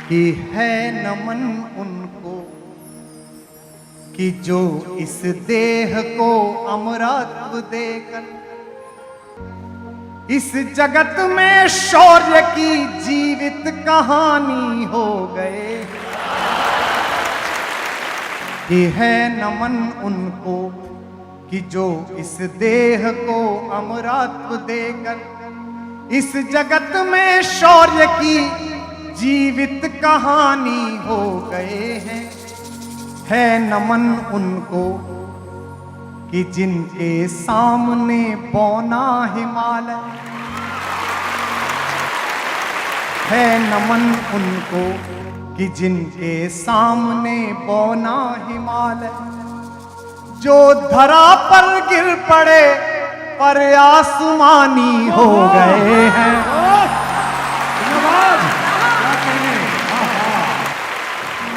कि है नमन उनको कि जो इस देह को अमरत्व देकर इस जगत में शौर्य की जीवित कहानी हो गए। कि है नमन उनको कि जो इस देह को अमरत्व देकर इस जगत में शौर्य की जीवित कहानी हो गए हैं। है नमन उनको कि जिनके सामने बौना हिमालय, है नमन उनको कि जिनके सामने बौना हिमालय, जो धरा पर गिर पड़े पर आसमानी हो गए हैं।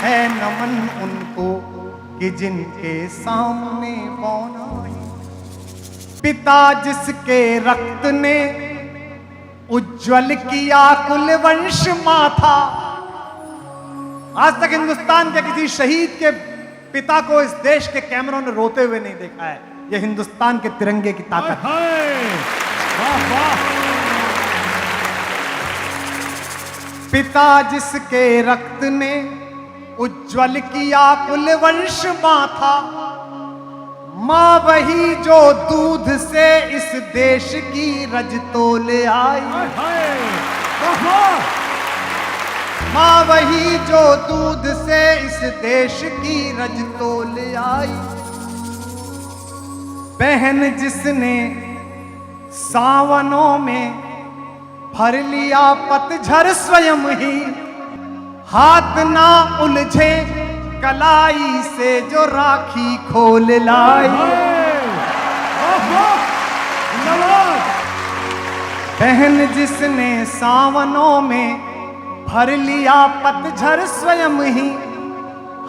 है नमन उनको कि जिनके सामने बौना ही। पिता जिसके रक्त ने उज्जवल किया कुल वंश माथा। आज तक हिंदुस्तान के किसी शहीद के पिता को इस देश के कैमरों ने रोते हुए नहीं देखा है। यह हिंदुस्तान के तिरंगे की ताकत है। पिता जिसके रक्त ने उज्जवल किया कुल वंश माथा, मां वही जो दूध से इस देश की रज तोले आई। मां वही जो दूध से इस देश की रज तोले आई। बहन जिसने सावनों में भर लिया पतझर स्वयं ही, हाथ ना उलझे कलाई से जो राखी खोल लाई। बहन जिसने सावनों में भर लिया पतझर स्वयं ही,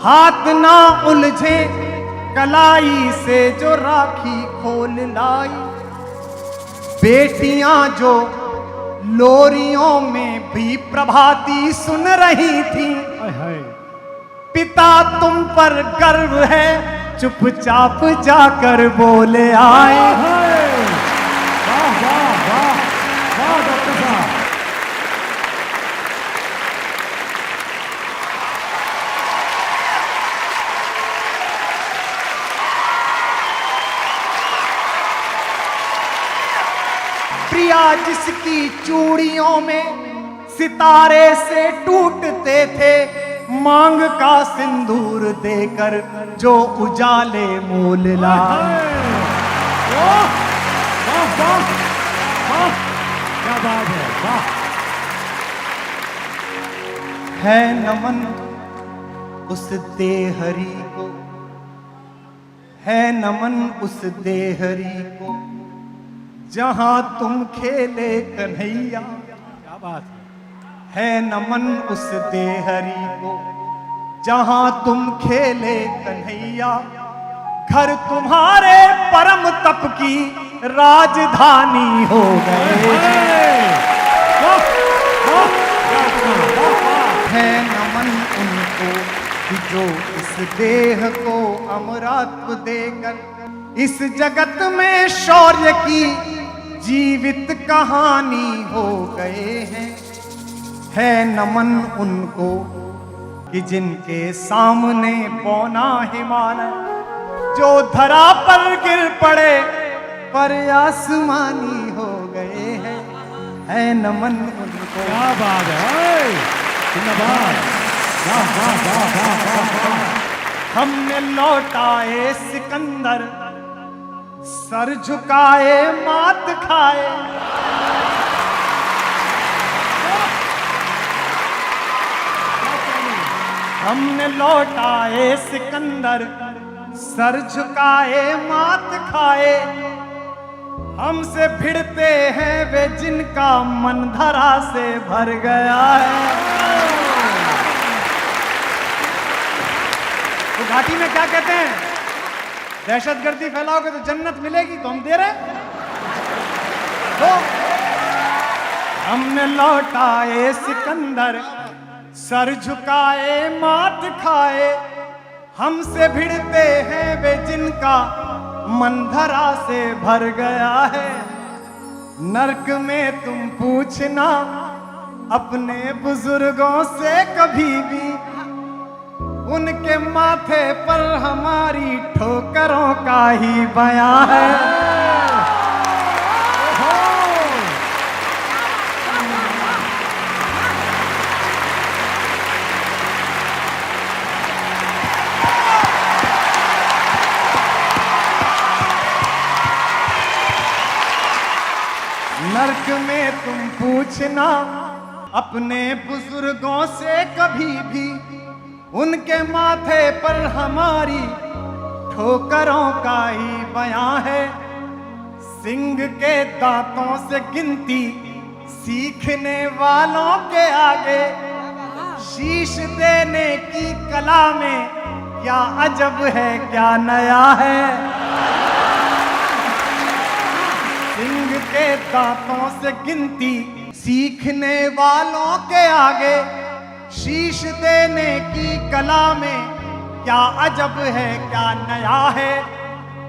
हाथ ना उलझे कलाई से जो राखी खोल लाई। बेटियां जो लोरियों में भी प्रभाती सुन रही थी, पिता तुम पर गर्व है चुपचाप जाकर बोले आए। प्रिया जिसकी चूड़ियों में सितारे से टूटते थे, मांग का सिंदूर देकर जो उजाले मोल लाए। क्या बात है, वाह। है नमन उस देहरी को, है नमन उस देहरी को जहां तुम खेले कन्हैया। क्या बात है नमन उस देहरी को जहां तुम खेले कन्हैया। घर तुम्हारे परम तप की राजधानी हो गए। है नमन उनको कि जो इस देह को अमरत्व देकर इस जगत में शौर्य की जीवित कहानी हो गए हैं। है नमन उनको कि जिनके सामने पौना हिमालय, जो धरा पर गिर पड़े पर आसमानी हो गए हैं। है नमन उनको। क्या बात है, हमने लौटाए सिकंदर, सर झुकाए मात खाए। हमने लौटाए सिकंदर, सर झुकाए मात खाए। हमसे भिड़ते हैं वे जिनका मन धरा से भर गया है। तो घाटी में क्या कहते हैं, दहशतगर्दी फैलाओगे तो जन्नत मिलेगी, तो हम दे रहे हैं। तो हमने लौटाए सिकंदर, सर झुकाए मात खाए हमसे भिड़ते हैं वे जिनका मन धरा से भर गया है। नर्क में तुम पूछना अपने बुजुर्गों से कभी भी, उनके माथे पर हमारी ठोकरों का ही बयां है। नर्क में तुम पूछना अपने बुजुर्गों से कभी भी, उनके माथे पर हमारी ठोकरों का ही बयां है। सिंह के दांतों से गिनती सीखने वालों के आगे, शीश देने की कला में क्या अजब है क्या नया है। सिंह के दांतों से गिनती सीखने वालों के आगे, शीश देने की कला में क्या अजब है क्या नया है।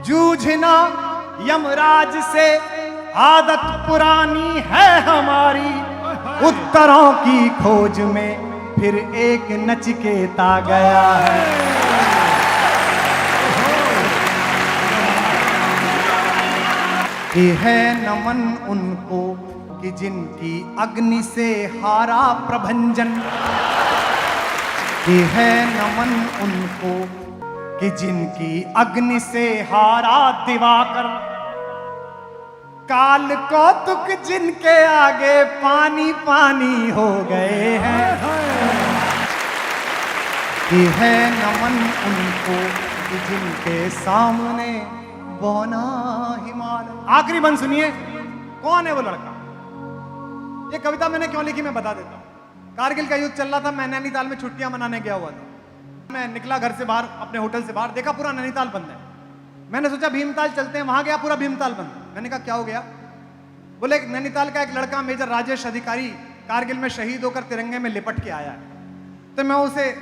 जूझना यमराज से आदत पुरानी है हमारी, उत्तरों की खोज में फिर एक नचिकेता गया है। ये है नमन उनको कि जिनकी अग्नि से हारा प्रभंजन, ये है नमन उनको कि जिनकी अग्नि से हारा दिवाकर। काल कौतुक जिनके आगे पानी पानी हो गए हैं, ये है नमन उनको कि जिनके सामने बौना हिमालय। आखिरी बंद सुनिए, कौन है वो लड़का? ये कविता मैंने क्यों लिखी मैं बता देता हूं। कारगिल का युद्ध चल रहा था, मैं नैनीताल में छुट्टियां मनाने गया हुआ था। मैं निकला घर से बाहर, अपने होटल से बाहर, देखा पूरा नैनीताल बंद है। मैंने सोचा भीमताल चलते हैं, वहां गया पूरा भीमताल बंद। मैंने कहा क्या हो गया? बोले नैनीताल का एक लड़का मेजर राजेश अधिकारी कारगिल में शहीद होकर तिरंगे में लिपट के आया है। तो मैं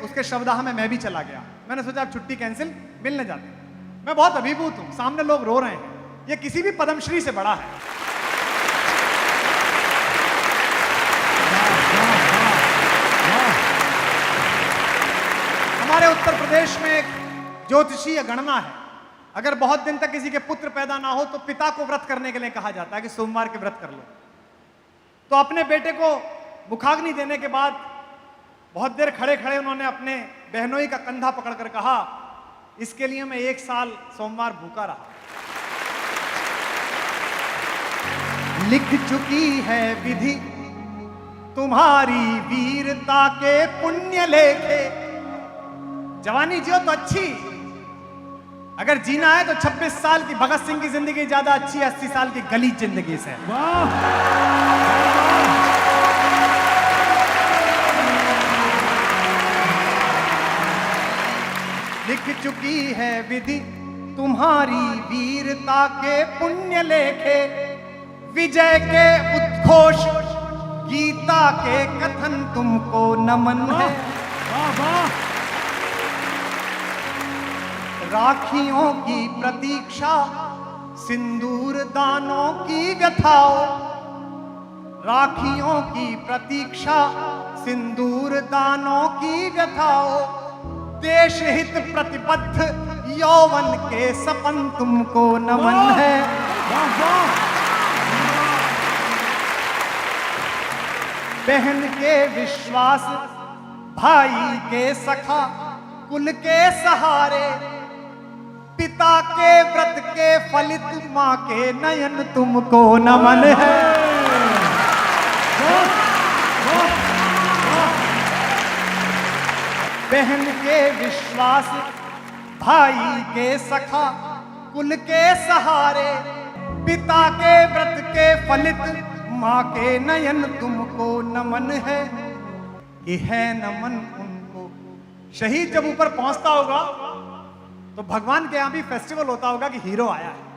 उसके शवदाह में मैं भी चला गया। मैंने सोचा अब छुट्टी कैंसिल, मिलने जाते हैं। मैं बहुत अभिभूत हूं, सामने लोग रो रहे हैं, ये किसी भी पद्मश्री से बड़ा है। हमारे उत्तर प्रदेश में एक ज्योतिषीय गणना है, अगर बहुत दिन तक किसी के पुत्र पैदा ना हो तो पिता को व्रत करने के लिए कहा जाता है कि सोमवार के व्रत कर लो। तो अपने बेटे को मुखाग्नि देने के बाद बहुत देर खड़े खड़े उन्होंने अपने बहनोई का कंधा पकड़कर कहा, इसके लिए मैं 1 साल सोमवार भूखा रहा। लिख चुकी है विधि तुम्हारी वीरता के पुण्य लेखे। जवानी जियो तो अच्छी, अगर जीना है तो 26 साल की भगत सिंह की जिंदगी ज्यादा अच्छी है 80 साल की गली जिंदगी से। लिख चुकी है विधि तुम्हारी वीरता के पुण्य लेखे। विजय के उद्घोष गीता के कथन तुमको नमन है। राखियों की प्रतीक्षा सिंदूर दानों की व्यथाओ। राखियों की प्रतीक्षा सिंदूर दानों की व्यथाओ। देश हित प्रतिबद्ध यौवन के सपन तुमको नमन है। बहन के विश्वास भाई के सखा कुल के सहारे। पिता के व्रत के फलित मां के नयन तुमको नमन है। बहन के विश्वास भाई के सखा कुल के सहारे। पिता के व्रत के फलित मां के नयन तुमको नमन है। ये है नमन उनको। शहीद जब ऊपर पहुंचता होगा तो भगवान के यहां भी फेस्टिवल होता होगा कि हीरो आया है।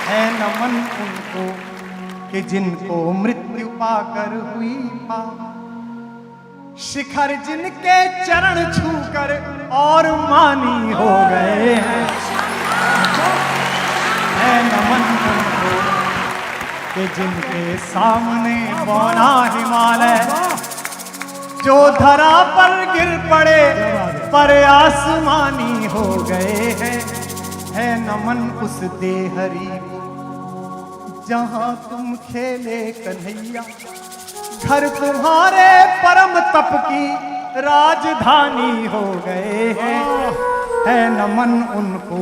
है नमन उनको कि जिनको मृत्यु पाकर हुई पार। शिखर जिनके चरण छूकर और मानी हो गए हैं, है नमन उनको कि जिनके सामने बौना हिमालय जो धरा पर गिर पड़े पर आसमानी हो गए हैं। है नमन उस देहरी को जहां तुम खेले कन्हैया, घर तुम्हारे परम तप की राजधानी हो गए हैं। है नमन उनको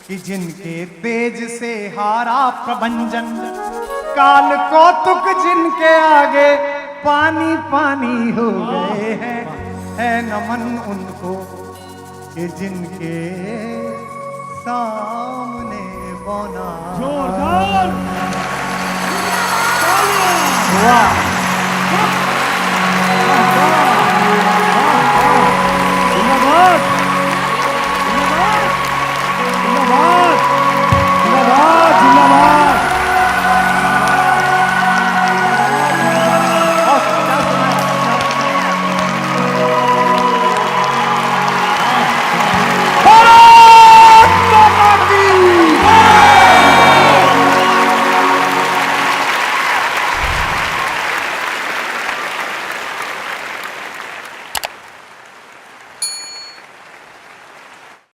कि जिनके तेज से हारा प्रभंजन, काल कौतुक जिनके आगे पानी पानी हो गए हैं। है नमन उनको कि जिनके सामने बौना जोरदार वाह